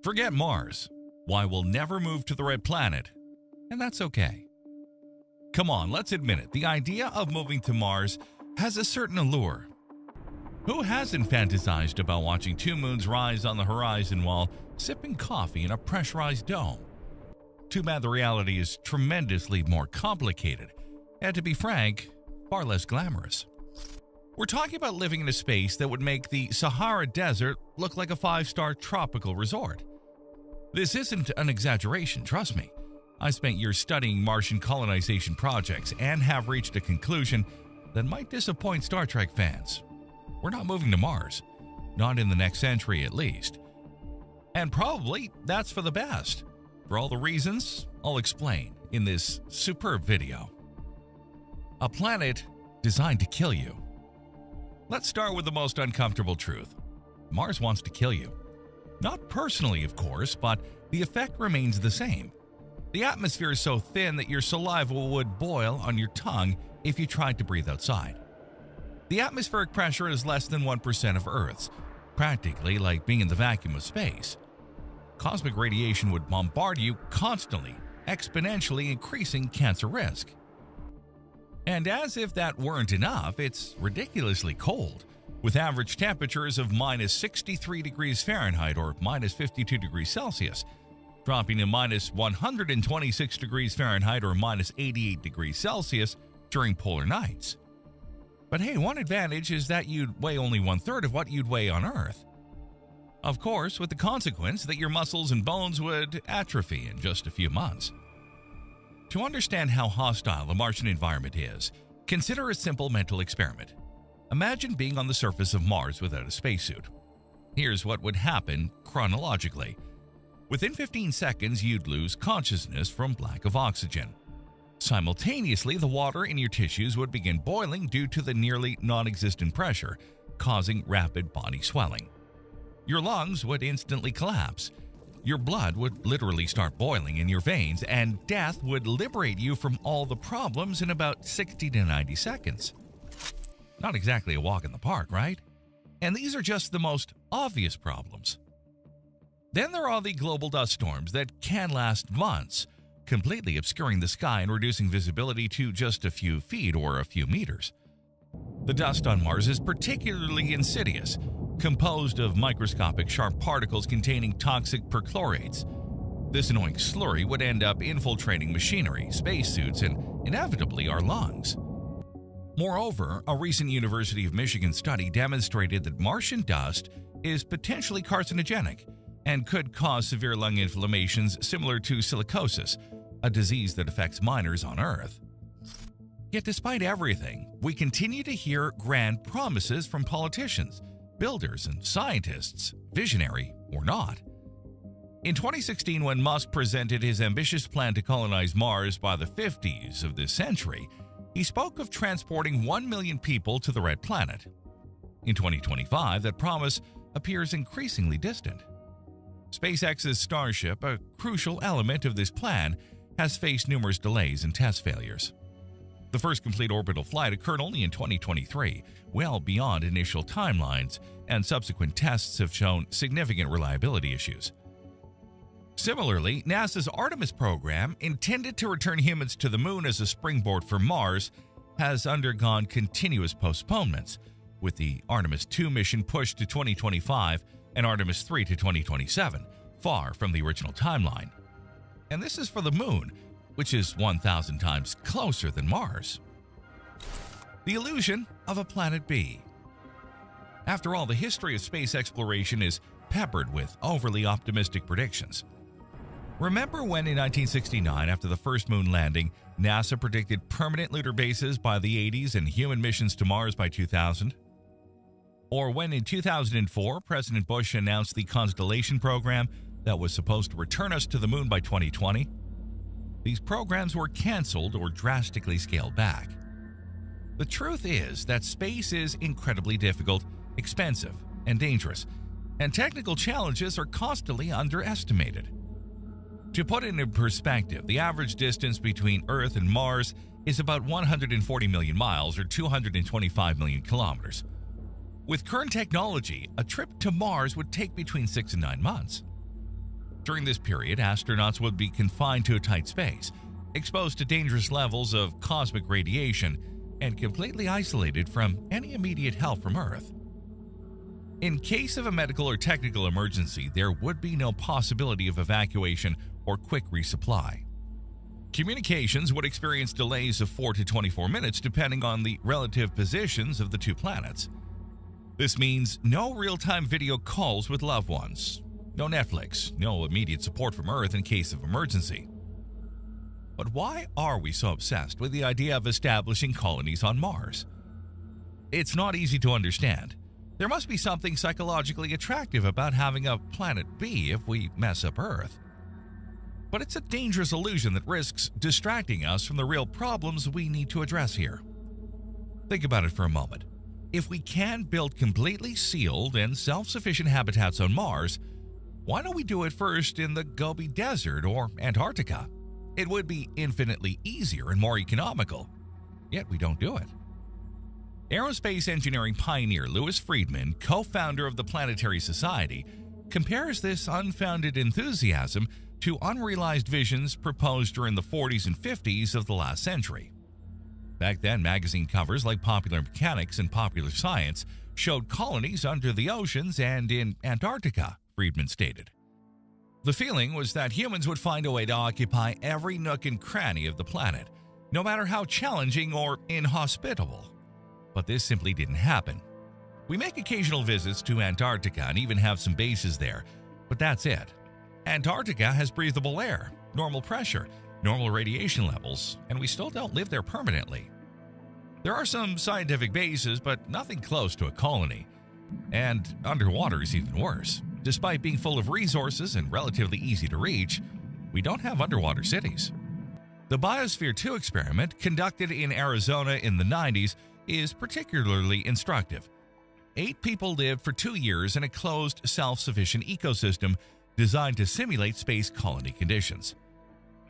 Forget Mars. Why we'll never move to the red planet. And that's okay. Come on, let's admit it. The idea of moving to Mars has a certain allure. Who hasn't fantasized about watching two moons rise on the horizon while sipping coffee in a pressurized dome? Too bad the reality is tremendously more complicated, and to be frank, far less glamorous. We're talking about living in a space that would make the Sahara Desert look like a 5-star tropical resort. This isn't an exaggeration, trust me. I spent years studying Martian colonization projects and have reached a conclusion that might disappoint Star Trek fans. We're not moving to Mars, not in the next century at least. And probably that's for the best. For all the reasons I'll explain in this superb video. A planet designed to kill you. Let's start with the most uncomfortable truth. Mars wants to kill you. Not personally, of course, but the effect remains the same. The atmosphere is so thin that your saliva would boil on your tongue if you tried to breathe outside. The atmospheric pressure is less than 1% of Earth's, practically like being in the vacuum of space. Cosmic radiation would bombard you constantly, exponentially increasing cancer risk. And as if that weren't enough, it's ridiculously cold, with average temperatures of minus 63 degrees Fahrenheit or minus 52 degrees Celsius, dropping to minus 126 degrees Fahrenheit or minus 88 degrees Celsius during polar nights. But hey, one advantage is that you'd weigh only 1/3 of what you'd weigh on Earth. Of course, with the consequence that your muscles and bones would atrophy in just a few months. To understand how hostile the Martian environment is, consider a simple mental experiment. Imagine being on the surface of Mars without a spacesuit. Here's what would happen chronologically. Within 15 seconds, you'd lose consciousness from lack of oxygen. Simultaneously, the water in your tissues would begin boiling due to the nearly non-existent pressure, causing rapid body swelling. Your lungs would instantly collapse. Your blood would literally start boiling in your veins, and death would liberate you from all the problems in about 60 to 90 seconds. Not exactly a walk in the park, right? And these are just the most obvious problems. Then there are the global dust storms that can last months, completely obscuring the sky and reducing visibility to just a few feet or a few meters. The dust on Mars is particularly insidious, composed of microscopic sharp particles containing toxic perchlorates. This annoying slurry would end up infiltrating machinery, spacesuits, and inevitably our lungs. Moreover, a recent University of Michigan study demonstrated that Martian dust is potentially carcinogenic and could cause severe lung inflammations similar to silicosis, a disease that affects miners on Earth. Yet despite everything, we continue to hear grand promises from politicians, builders, and scientists, visionary or not. In 2016, when Musk presented his ambitious plan to colonize Mars by the 50s of this century, he spoke of transporting 1 million people to the red planet. In 2025, that promise appears increasingly distant. SpaceX's Starship, a crucial element of this plan, has faced numerous delays and test failures. The first complete orbital flight occurred only in 2023, well beyond initial timelines, and subsequent tests have shown significant reliability issues. Similarly, NASA's Artemis program, intended to return humans to the moon as a springboard for Mars, has undergone continuous postponements, with the Artemis 2 mission pushed to 2025 and Artemis 3 to 2027, far from the original timeline. And this is for the moon, which is 1,000 times closer than Mars. The illusion of a planet B. After all, the history of space exploration is peppered with overly optimistic predictions. Remember when in 1969, after the first moon landing, NASA predicted permanent lunar bases by the 80s and human missions to Mars by 2000? Or when in 2004, President Bush announced the Constellation program that was supposed to return us to the moon by 2020? These programs were canceled or drastically scaled back. The truth is that space is incredibly difficult, expensive, and dangerous, and technical challenges are constantly underestimated. To put it in perspective, the average distance between Earth and Mars is about 140 million miles or 225 million kilometers. With current technology, a trip to Mars would take between 6 and 9 months. During this period, astronauts would be confined to a tight space, exposed to dangerous levels of cosmic radiation, and completely isolated from any immediate help from Earth. In case of a medical or technical emergency, there would be no possibility of evacuation or quick resupply. Communications would experience delays of 4 to 24 minutes depending on the relative positions of the two planets. This means no real-time video calls with loved ones, no Netflix, no immediate support from Earth in case of emergency. But why are we so obsessed with the idea of establishing colonies on Mars? It's not easy to understand. There must be something psychologically attractive about having a planet B if we mess up Earth. But it's a dangerous illusion that risks distracting us from the real problems we need to address here. Think about it for a moment. If we can build completely sealed and self-sufficient habitats on Mars, why don't we do it first in the Gobi Desert or Antarctica? It would be infinitely easier and more economical, yet we don't do it. Aerospace engineering pioneer Louis Friedman, co-founder of the Planetary Society, compares this unfounded enthusiasm to unrealized visions proposed during the 40s and 50s of the last century. Back then, magazine covers like Popular Mechanics and Popular Science showed colonies under the oceans and in Antarctica, Friedman stated. The feeling was that humans would find a way to occupy every nook and cranny of the planet, no matter how challenging or inhospitable. But this simply didn't happen. We make occasional visits to Antarctica and even have some bases there, but that's it. Antarctica has breathable air, normal pressure, normal radiation levels, and we still don't live there permanently. There are some scientific bases, but nothing close to a colony. And underwater is even worse. Despite being full of resources and relatively easy to reach, we don't have underwater cities. The Biosphere 2 experiment, conducted in Arizona in the 90s, is particularly instructive. 8 people lived for 2 years in a closed, self-sufficient ecosystem designed to simulate space colony conditions.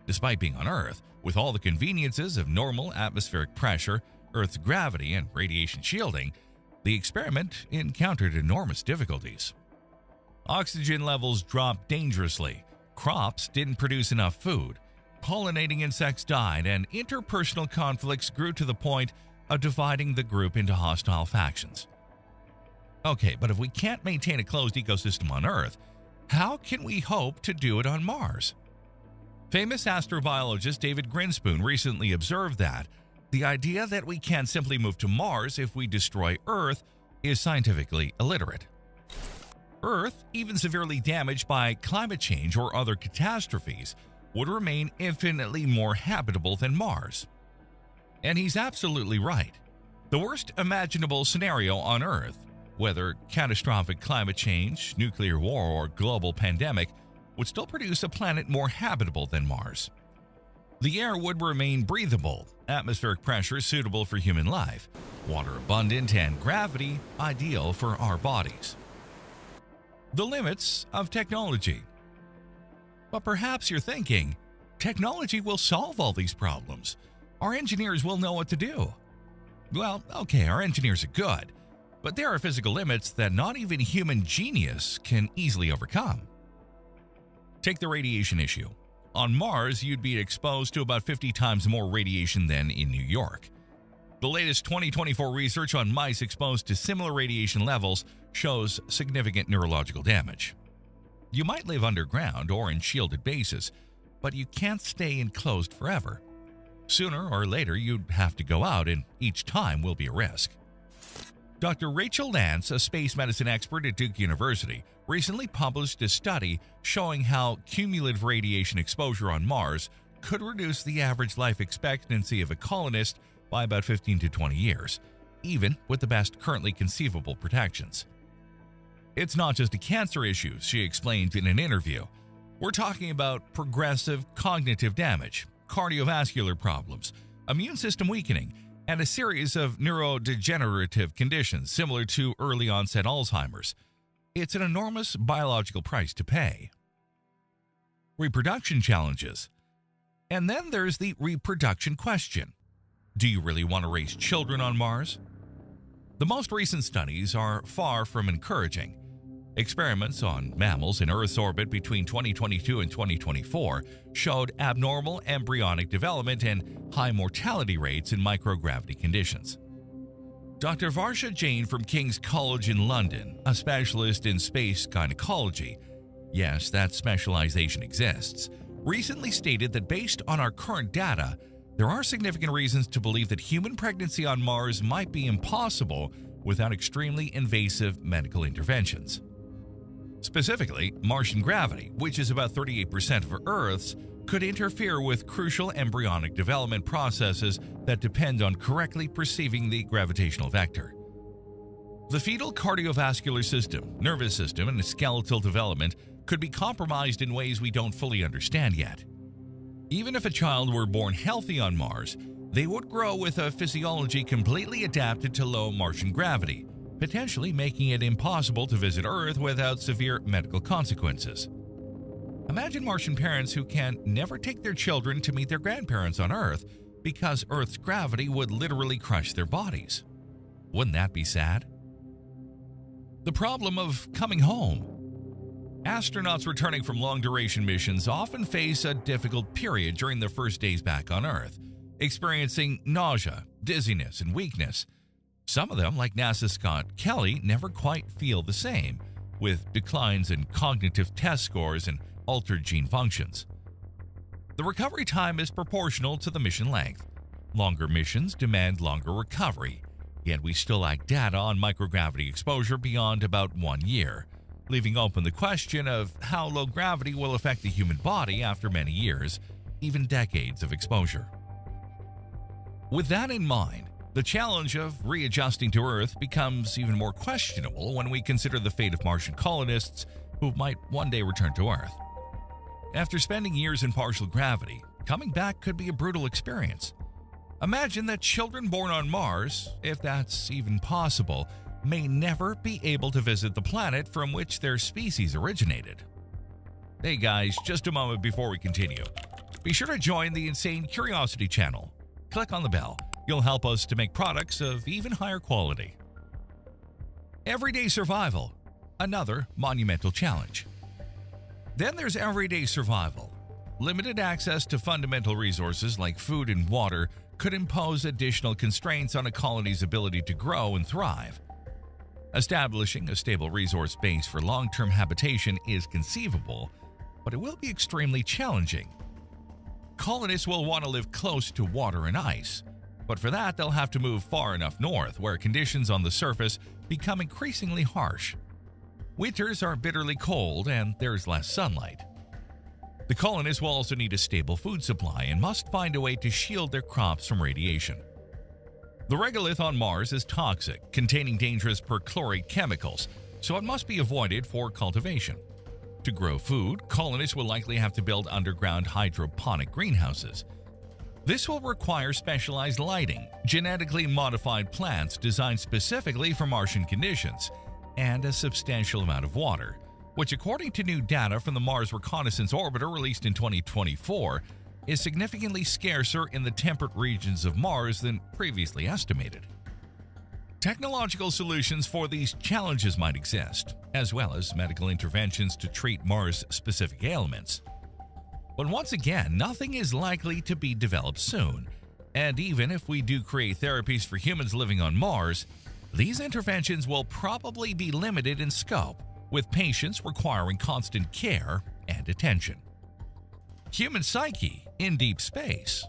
Despite being on Earth, with all the conveniences of normal atmospheric pressure, Earth's gravity, and radiation shielding, the experiment encountered enormous difficulties. Oxygen levels dropped dangerously, crops didn't produce enough food, pollinating insects died, and interpersonal conflicts grew to the point of dividing the group into hostile factions. Okay, but if we can't maintain a closed ecosystem on Earth, how can we hope to do it on Mars? Famous astrobiologist David Grinspoon recently observed that the idea that we can simply move to Mars if we destroy Earth is scientifically illiterate. Earth, even severely damaged by climate change or other catastrophes, would remain infinitely more habitable than Mars. And he's absolutely right. The worst imaginable scenario on Earth, whether catastrophic climate change, nuclear war, or global pandemic, would still produce a planet more habitable than Mars. The air would remain breathable, atmospheric pressure suitable for human life, water abundant, and gravity ideal for our bodies. The limits of technology. But perhaps you're thinking, technology will solve all these problems. Our engineers will know what to do. Well, okay, our engineers are good, but there are physical limits that not even human genius can easily overcome. Take the radiation issue. On Mars, you'd be exposed to about 50 times more radiation than in New York. The latest 2024 research on mice exposed to similar radiation levels shows significant neurological damage. You might live underground or in shielded bases, but you can't stay enclosed forever. Sooner or later, you'd have to go out, and each time will be a risk. Dr. Rachel Lance, a space medicine expert at Duke University, recently published a study showing how cumulative radiation exposure on Mars could reduce the average life expectancy of a colonist by about 15 to 20 years, even with the best currently conceivable protections. It's not just a cancer issue, she explained in an interview. We're talking about progressive cognitive damage, cardiovascular problems, immune system weakening, and a series of neurodegenerative conditions similar to early-onset Alzheimer's. It's an enormous biological price to pay. Reproduction challenges. And then there's the reproduction question. Do you really want to raise children on Mars? The most recent studies are far from encouraging. Experiments on mammals in Earth's orbit between 2022 and 2024 showed abnormal embryonic development and high mortality rates in microgravity conditions. Dr. Varsha Jain from King's College in London, a specialist in space gynecology, yes, that specialization exists, recently stated that based on our current data, there are significant reasons to believe that human pregnancy on Mars might be impossible without extremely invasive medical interventions. Specifically, Martian gravity, which is about 38% of Earth's, could interfere with crucial embryonic development processes that depend on correctly perceiving the gravitational vector. The fetal cardiovascular system, nervous system, and skeletal development could be compromised in ways we don't fully understand yet. Even if a child were born healthy on Mars, they would grow with a physiology completely adapted to low Martian gravity, potentially making it impossible to visit Earth without severe medical consequences. Imagine Martian parents who can never take their children to meet their grandparents on Earth because Earth's gravity would literally crush their bodies. Wouldn't that be sad? The problem of coming home. Astronauts returning from long-duration missions often face a difficult period during their first days back on Earth, experiencing nausea, dizziness, and weakness. Some of them, like NASA's Scott Kelly, never quite feel the same, with declines in cognitive test scores and altered gene functions. The recovery time is proportional to the mission length. Longer missions demand longer recovery, yet we still lack data on microgravity exposure beyond about 1 year, leaving open the question of how low gravity will affect the human body after many years, even decades of exposure. With that in mind, the challenge of readjusting to Earth becomes even more questionable when we consider the fate of Martian colonists who might one day return to Earth. After spending years in partial gravity, coming back could be a brutal experience. Imagine that children born on Mars, if that's even possible, may never be able to visit the planet from which their species originated. Hey guys, just a moment before we continue. Be sure to join the Insane Curiosity channel. Click on the bell. You'll help us to make products of even higher quality. Everyday survival, another monumental challenge. Then there's everyday survival. Limited access to fundamental resources like food and water could impose additional constraints on a colony's ability to grow and thrive. Establishing a stable resource base for long-term habitation is conceivable, but it will be extremely challenging. Colonists will want to live close to water and ice, but for that they'll have to move far enough north where conditions on the surface become increasingly harsh. Winters are bitterly cold and there's less sunlight. The colonists will also need a stable food supply and must find a way to shield their crops from radiation. The regolith on Mars is toxic, containing dangerous perchlorate chemicals, so it must be avoided for cultivation. To grow food, colonists will likely have to build underground hydroponic greenhouses. This will require specialized lighting, genetically modified plants designed specifically for Martian conditions, and a substantial amount of water, which according to new data from the Mars Reconnaissance Orbiter released in 2024, is significantly scarcer in the temperate regions of Mars than previously estimated. Technological solutions for these challenges might exist, as well as medical interventions to treat Mars-specific ailments. But once again, nothing is likely to be developed soon, and even if we do create therapies for humans living on Mars, these interventions will probably be limited in scope, with patients requiring constant care and attention. Human psyche in deep space.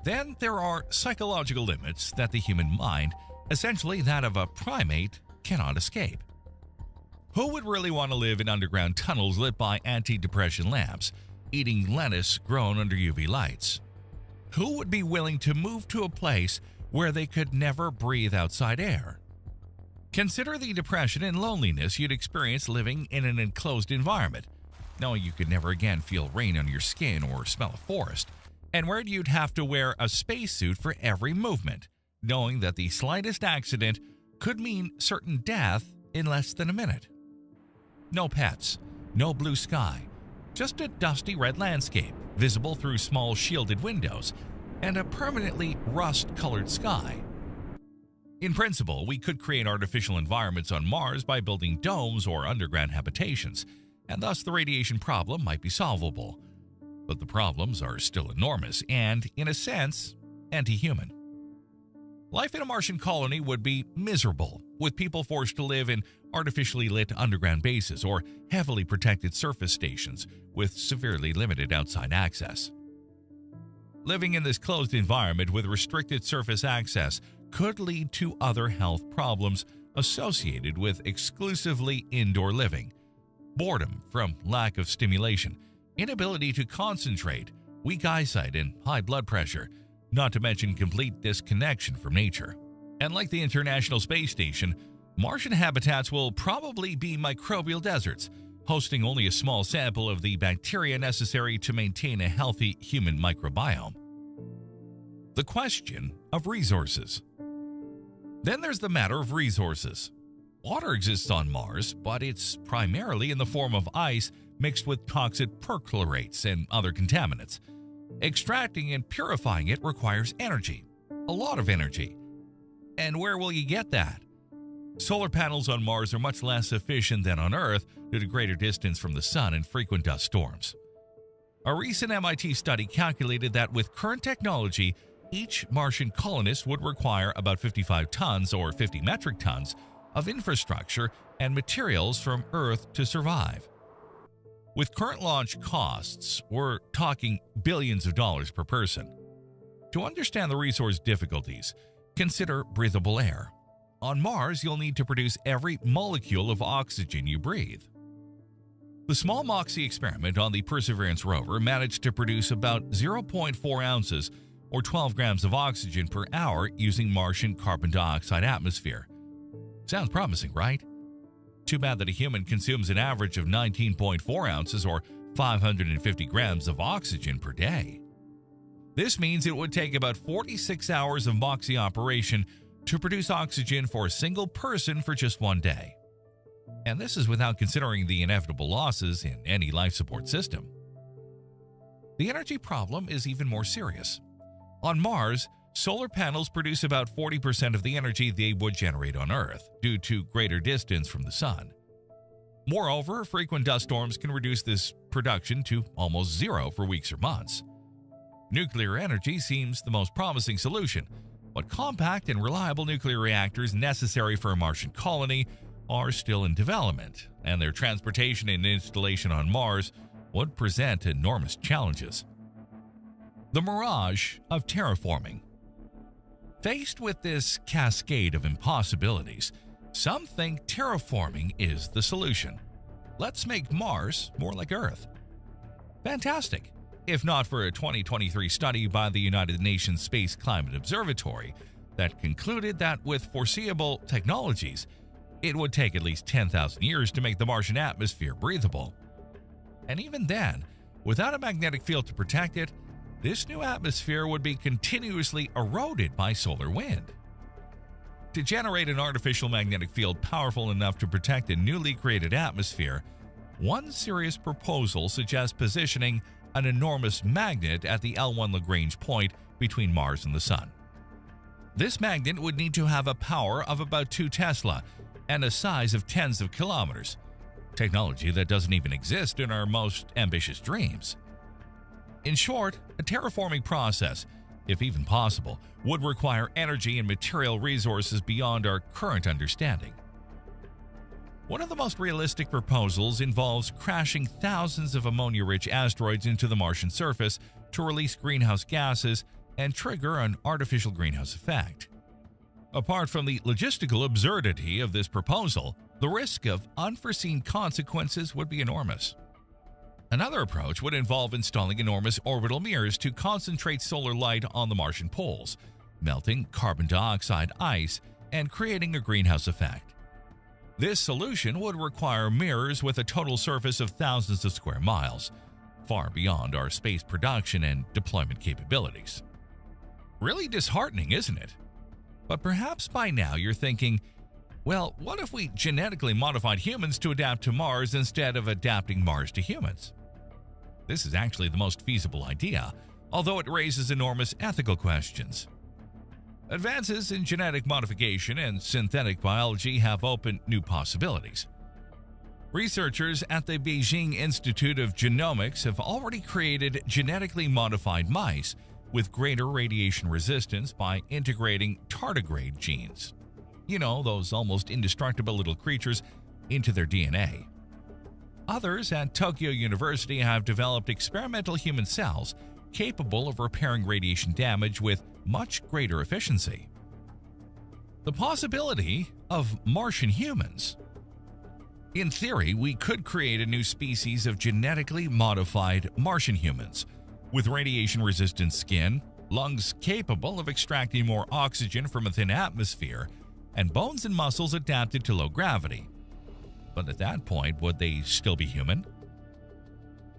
Then there are psychological limits that the human mind, essentially that of a primate, cannot escape. Who would really want to live in underground tunnels lit by anti-depression lamps, eating lettuce grown under UV lights? Who would be willing to move to a place where they could never breathe outside air? Consider the depression and loneliness you'd experience living in an enclosed environment, knowing you could never again feel rain on your skin or smell a forest, and where you'd have to wear a spacesuit for every movement, knowing that the slightest accident could mean certain death in less than a minute. No pets, no blue sky, just a dusty red landscape visible through small shielded windows and a permanently rust-colored sky. In principle, we could create artificial environments on Mars by building domes or underground habitations, and thus the radiation problem might be solvable. But the problems are still enormous and, in a sense, anti-human. Life in a Martian colony would be miserable, with people forced to live in artificially lit underground bases or heavily protected surface stations with severely limited outside access. Living in this closed environment with restricted surface access could lead to other health problems associated with exclusively indoor living: boredom from lack of stimulation, inability to concentrate, weak eyesight, and high blood pressure, not to mention complete disconnection from nature. And like the International Space Station, Martian habitats will probably be microbial deserts, hosting only a small sample of the bacteria necessary to maintain a healthy human microbiome. The question of resources. Then there's the matter of resources. Water exists on Mars, but it's primarily in the form of ice mixed with toxic perchlorates and other contaminants. Extracting and purifying it requires energy, a lot of energy. And where will you get that? Solar panels on Mars are much less efficient than on Earth due to greater distance from the sun and frequent dust storms. A recent MIT study calculated that with current technology, each Martian colonist would require about 55 tons or 50 metric tons of infrastructure and materials from Earth to survive. With current launch costs, we're talking billions of dollars per person. To understand the resource difficulties, consider breathable air. On Mars, you'll need to produce every molecule of oxygen you breathe. The small MOXIE experiment on the Perseverance rover managed to produce about 0.4 ounces or 12 grams of oxygen per hour using Martian carbon dioxide atmosphere. Sounds promising, right? Too bad that a human consumes an average of 19.4 ounces or 550 grams of oxygen per day. This means it would take about 46 hours of MOXIE operation to produce oxygen for a single person for just one day. And this is without considering the inevitable losses in any life support system. The energy problem is even more serious. On Mars, solar panels produce about 40% of the energy they would generate on Earth due to greater distance from the sun. Moreover, frequent dust storms can reduce this production to almost zero for weeks or months. Nuclear energy seems the most promising solution, but compact and reliable nuclear reactors necessary for a Martian colony are still in development, and their transportation and installation on Mars would present enormous challenges. The mirage of terraforming. Faced with this cascade of impossibilities, some think terraforming is the solution. Let's make Mars more like Earth. Fantastic! If not for a 2023 study by the United Nations Space Climate Observatory that concluded that with foreseeable technologies, it would take at least 10,000 years to make the Martian atmosphere breathable. And even then, without a magnetic field to protect it, this new atmosphere would be continuously eroded by solar wind. To generate an artificial magnetic field powerful enough to protect a newly created atmosphere, one serious proposal suggests positioning an enormous magnet at the L1 Lagrange point between Mars and the Sun. This magnet would need to have a power of about 2 Tesla and a size of tens of kilometers, technology that doesn't even exist in our most ambitious dreams. In short, a terraforming process, if even possible, would require energy and material resources beyond our current understanding. One of the most realistic proposals involves crashing thousands of ammonia-rich asteroids into the Martian surface to release greenhouse gases and trigger an artificial greenhouse effect. Apart from the logistical absurdity of this proposal, the risk of unforeseen consequences would be enormous. Another approach would involve installing enormous orbital mirrors to concentrate solar light on the Martian poles, melting carbon dioxide ice, and creating a greenhouse effect. This solution would require mirrors with a total surface of thousands of square miles, far beyond our space production and deployment capabilities. Really disheartening, isn't it? But perhaps by now you're thinking, well, what if we genetically modified humans to adapt to Mars instead of adapting Mars to humans? This is actually the most feasible idea, although it raises enormous ethical questions. Advances in genetic modification and synthetic biology have opened new possibilities. Researchers at the Beijing Institute of Genomics have already created genetically modified mice with greater radiation resistance by integrating tardigrade genes. You know, those almost indestructible little creatures into their DNA. Others at Tokyo University have developed experimental human cells capable of repairing radiation damage with much greater efficiency. The possibility of Martian humans. In theory, we could create a new species of genetically modified Martian humans with radiation-resistant skin, lungs capable of extracting more oxygen from a thin atmosphere, and bones and muscles adapted to low gravity. But at that point, would they still be human?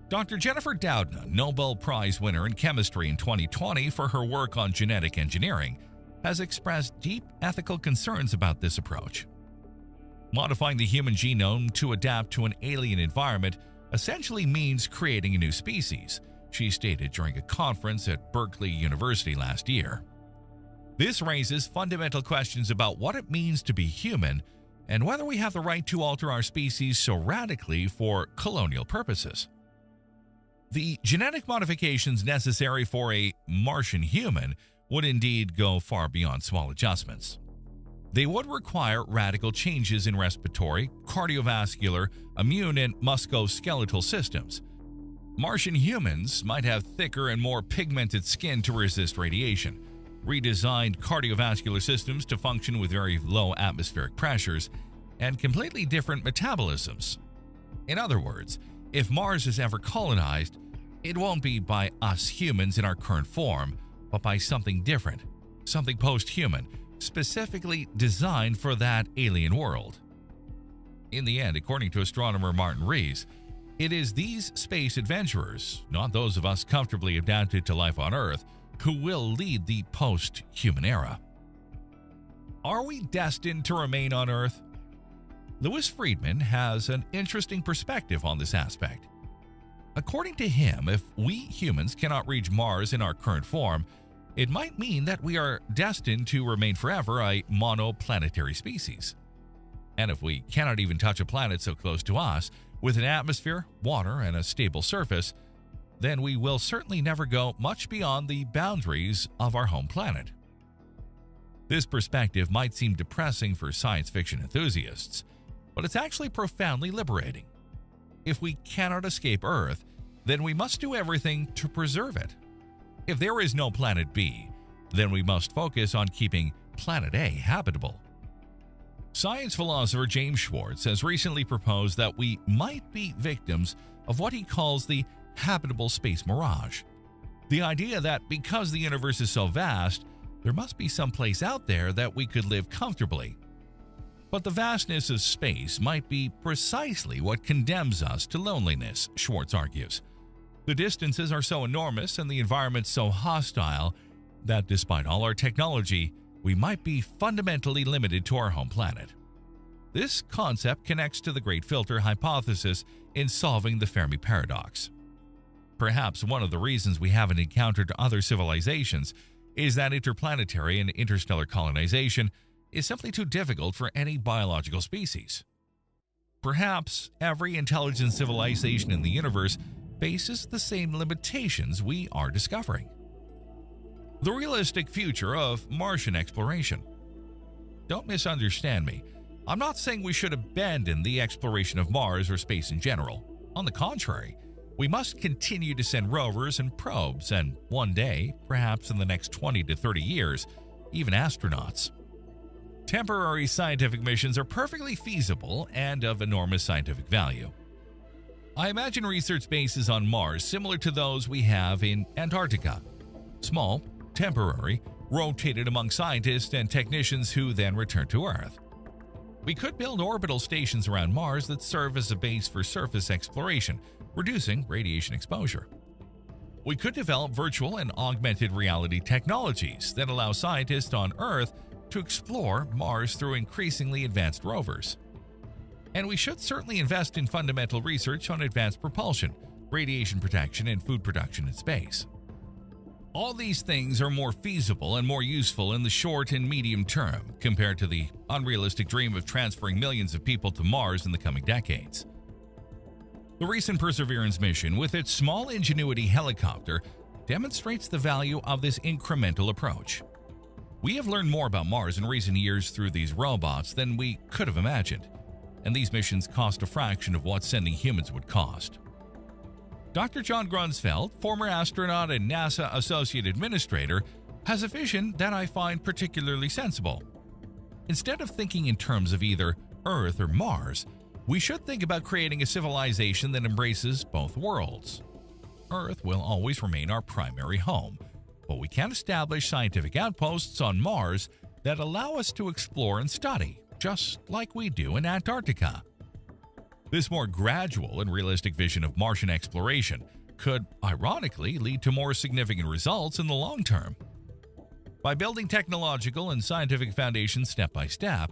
Dr. Jennifer Doudna, Nobel Prize winner in chemistry in 2020 for her work on genetic engineering, has expressed deep ethical concerns about this approach. Modifying the human genome to adapt to an alien environment essentially means creating a new species, she stated during a conference at Berkeley University last year. This raises fundamental questions about what it means to be human and whether we have the right to alter our species so radically for colonial purposes. The genetic modifications necessary for a Martian human would indeed go far beyond small adjustments. They would require radical changes in respiratory, cardiovascular, immune, and musculoskeletal systems. Martian humans might have thicker and more pigmented skin to resist radiation, redesigned cardiovascular systems to function with very low atmospheric pressures, and completely different metabolisms. In other words, if Mars is ever colonized, it won't be by us humans in our current form, but by something different, something post-human, specifically designed for that alien world. In the end, according to astronomer Martin Rees, it is these space adventurers, not those of us comfortably adapted to life on Earth, who will lead the post-human era. Are we destined to remain on Earth? Louis Friedman has an interesting perspective on this aspect. According to him, if we humans cannot reach Mars in our current form, it might mean that we are destined to remain forever a monoplanetary species. And if we cannot even touch a planet so close to us, with an atmosphere, water, and a stable surface, then we will certainly never go much beyond the boundaries of our home planet. This perspective might seem depressing for science fiction enthusiasts, but it's actually profoundly liberating. If we cannot escape Earth, then we must do everything to preserve it. If there is no Planet B, then we must focus on keeping Planet A habitable. Science philosopher James Schwartz has recently proposed that we might be victims of what he calls the habitable space mirage. The idea that because the universe is so vast, there must be some place out there that we could live comfortably. But the vastness of space might be precisely what condemns us to loneliness, Schwartz argues. The distances are so enormous and the environment so hostile that despite all our technology, we might be fundamentally limited to our home planet. This concept connects to the Great Filter hypothesis in solving the Fermi paradox. Perhaps one of the reasons we haven't encountered other civilizations is that interplanetary and interstellar colonization is simply too difficult for any biological species. Perhaps every intelligent civilization in the universe faces the same limitations we are discovering. The realistic future of Martian exploration. Don't misunderstand me. I'm not saying we should abandon the exploration of Mars or space in general. On the contrary, we must continue to send rovers and probes, and one day, perhaps in the next 20 to 30 years, even astronauts. Temporary scientific missions are perfectly feasible and of enormous scientific value. I imagine research bases on Mars similar to those we have in Antarctica. Small, temporary, rotated among scientists and technicians who then return to Earth. We could build orbital stations around Mars that serve as a base for surface exploration, reducing radiation exposure. We could develop virtual and augmented reality technologies that allow scientists on Earth to explore Mars through increasingly advanced rovers. And we should certainly invest in fundamental research on advanced propulsion, radiation protection, and food production in space. All these things are more feasible and more useful in the short and medium term compared to the unrealistic dream of transferring millions of people to Mars in the coming decades. The recent Perseverance mission, with its small Ingenuity helicopter, demonstrates the value of this incremental approach. We have learned more about Mars in recent years through these robots than we could have imagined, and these missions cost a fraction of what sending humans would cost. Dr. John Grunsfeld, former astronaut and NASA Associate Administrator, has a vision that I find particularly sensible. Instead of thinking in terms of either Earth or Mars, we should think about creating a civilization that embraces both worlds. Earth will always remain our primary home, but we can establish scientific outposts on Mars that allow us to explore and study, just like we do in Antarctica. This more gradual and realistic vision of Martian exploration could, ironically, lead to more significant results in the long term. By building technological and scientific foundations step by step,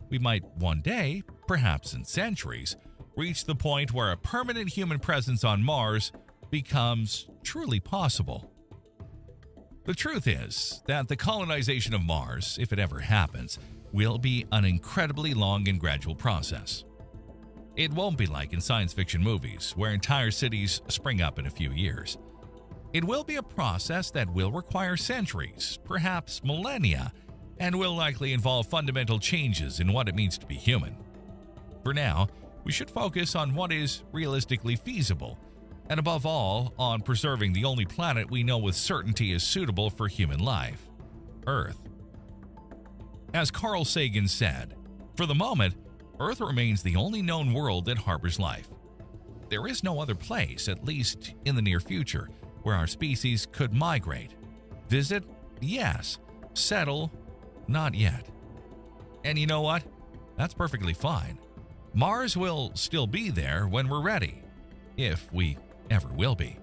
we might one day, perhaps in centuries, reach the point where a permanent human presence on Mars becomes truly possible. The truth is that the colonization of Mars, if it ever happens, will be an incredibly long and gradual process. It won't be like in science fiction movies, where entire cities spring up in a few years. It will be a process that will require centuries, perhaps millennia, and will likely involve fundamental changes in what it means to be human. For now, we should focus on what is realistically feasible, and above all, on preserving the only planet we know with certainty is suitable for human life, Earth. As Carl Sagan said, "For the moment, Earth remains the only known world that harbors life. There is no other place, at least in the near future, where our species could migrate. Visit? Yes. Settle? Not yet." And you know what? That's perfectly fine. Mars will still be there when we're ready, if we ever will be.